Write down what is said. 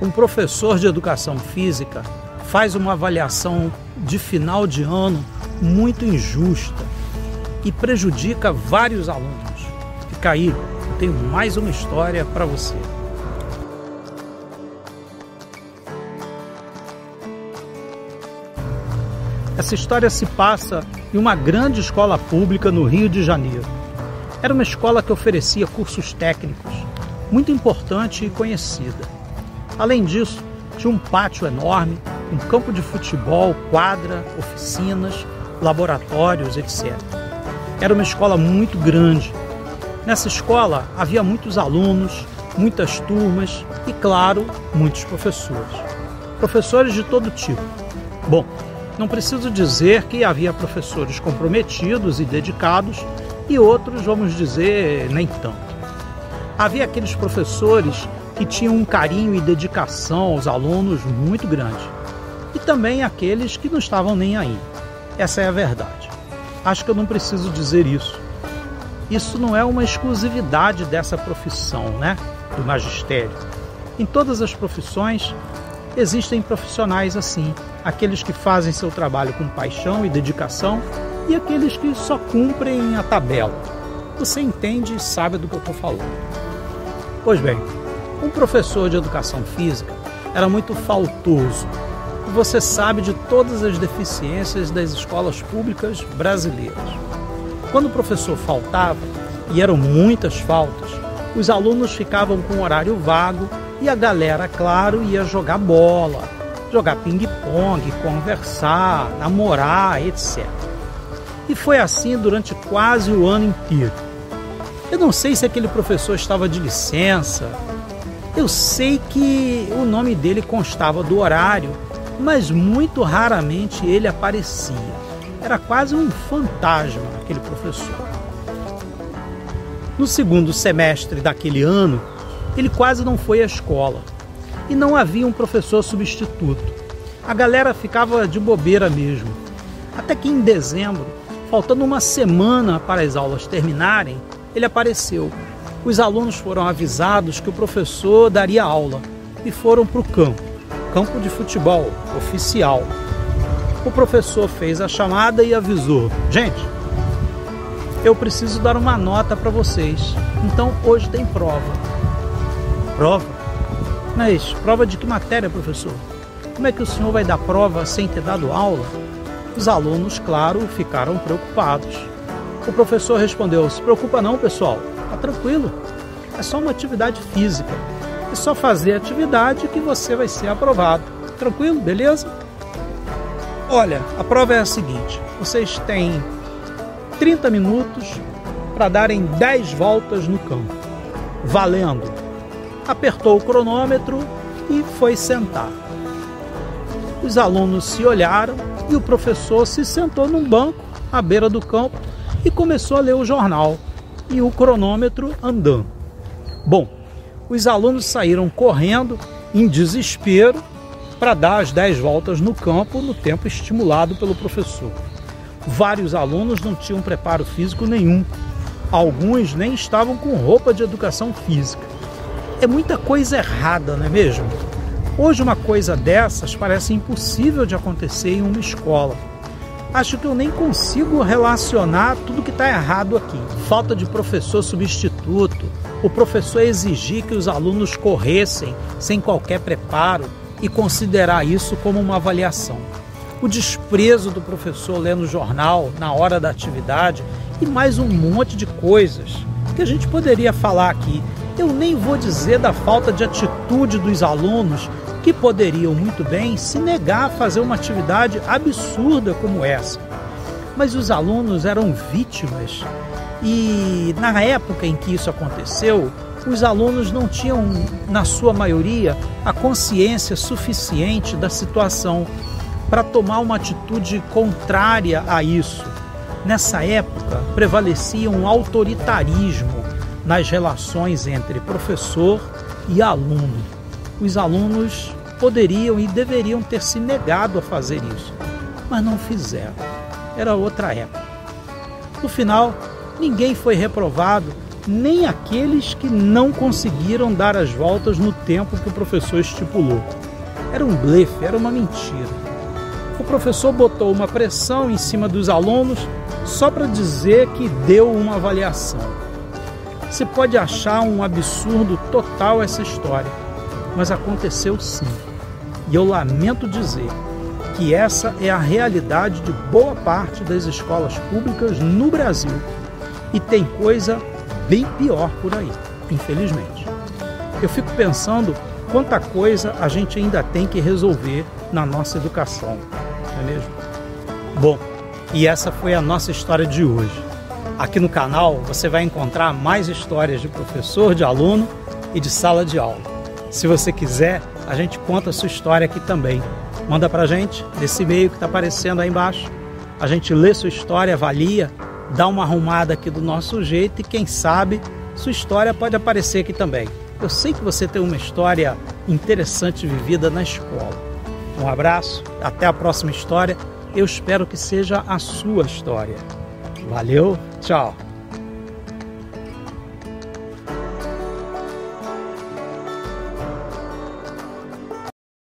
Um professor de educação física faz uma avaliação de final de ano muito injusta e prejudica vários alunos. Fica aí, eu tenho mais uma história para você. Essa história se passa em uma grande escola pública no Rio de Janeiro. Era uma escola que oferecia cursos técnicos, muito importante e conhecida. Além disso, tinha um pátio enorme, um campo de futebol, quadra, oficinas, laboratórios, etc. Era uma escola muito grande. Nessa escola havia muitos alunos, muitas turmas e, claro, muitos professores. Professores de todo tipo. Bom, não preciso dizer que havia professores comprometidos e dedicados e outros, vamos dizer, nem tanto. Havia aqueles professores que tinham um carinho e dedicação aos alunos muito grande. E também aqueles que não estavam nem aí. Essa é a verdade. Acho que eu não preciso dizer isso. Isso não é uma exclusividade dessa profissão, né? Do magistério. Em todas as profissões existem profissionais assim. Aqueles que fazem seu trabalho com paixão e dedicação e aqueles que só cumprem a tabela. Você entende e sabe do que eu estou falando. Pois bem, um professor de educação física era muito faltoso. E você sabe de todas as deficiências das escolas públicas brasileiras. Quando o professor faltava, e eram muitas faltas, os alunos ficavam com horário vago e a galera, claro, ia jogar bola, jogar ping-pong, conversar, namorar, etc. E foi assim durante quase o ano inteiro. Eu não sei se aquele professor estava de licença. Eu sei que o nome dele constava do horário, mas muito raramente ele aparecia. Era quase um fantasma aquele professor. No segundo semestre daquele ano, ele quase não foi à escola. E não havia um professor substituto. A galera ficava de bobeira mesmo. Até que em dezembro, faltando uma semana para as aulas terminarem, ele apareceu. Os alunos foram avisados que o professor daria aula e foram para o campo de futebol oficial. O professor fez a chamada e avisou: gente, eu preciso dar uma nota para vocês, então hoje tem prova. Prova? Mas prova de que matéria, professor? Como é que o senhor vai dar prova sem ter dado aula? Os alunos, claro, ficaram preocupados. O professor respondeu: se preocupa não, pessoal, tá tranquilo, é só uma atividade física, é só fazer a atividade que você vai ser aprovado. Tranquilo, beleza? Olha, a prova é a seguinte: vocês têm 30 minutos para darem 10 voltas no campo, valendo. Apertou o cronômetro e foi sentar. Os alunos se olharam e o professor se sentou num banco à beira do campo e começou a ler o jornal e o cronômetro andando. Bom, os alunos saíram correndo em desespero para dar as 10 voltas no campo no tempo estimulado pelo professor. Vários alunos não tinham preparo físico nenhum. Alguns nem estavam com roupa de educação física. É muita coisa errada, não é mesmo? Hoje uma coisa dessas parece impossível de acontecer em uma escola. Acho que eu nem consigo relacionar tudo que está errado aqui. Falta de professor substituto, o professor exigir que os alunos corressem sem qualquer preparo e considerar isso como uma avaliação. O desprezo do professor lendo o jornal na hora da atividade e mais um monte de coisas que a gente poderia falar aqui. Eu nem vou dizer da falta de atitude dos alunos que poderiam muito bem se negar a fazer uma atividade absurda como essa. Mas os alunos eram vítimas e na época em que isso aconteceu, os alunos não tinham, na sua maioria, a consciência suficiente da situação para tomar uma atitude contrária a isso. Nessa época, prevalecia um autoritarismo nas relações entre professor e aluno. Os alunos poderiam e deveriam ter se negado a fazer isso, mas não fizeram. Era outra época. No final, ninguém foi reprovado nem aqueles que não conseguiram dar as voltas no tempo que o professor estipulou. Era um blefe, era uma mentira. O professor botou uma pressão em cima dos alunos só para dizer que deu uma avaliação. Você pode achar um absurdo total essa história, mas aconteceu sim. E eu lamento dizer que essa é a realidade de boa parte das escolas públicas no Brasil. E tem coisa bem pior por aí, infelizmente. Eu fico pensando quanta coisa a gente ainda tem que resolver na nossa educação, não é mesmo? Bom, e essa foi a nossa história de hoje. Aqui no canal você vai encontrar mais histórias de professor, de aluno e de sala de aula. Se você quiser, a gente conta a sua história aqui também. Manda pra gente nesse e-mail que está aparecendo aí embaixo. A gente lê sua história, avalia, dá uma arrumada aqui do nosso jeito e quem sabe sua história pode aparecer aqui também. Eu sei que você tem uma história interessante vivida na escola. Um abraço, até a próxima história. Eu espero que seja a sua história. Valeu, tchau!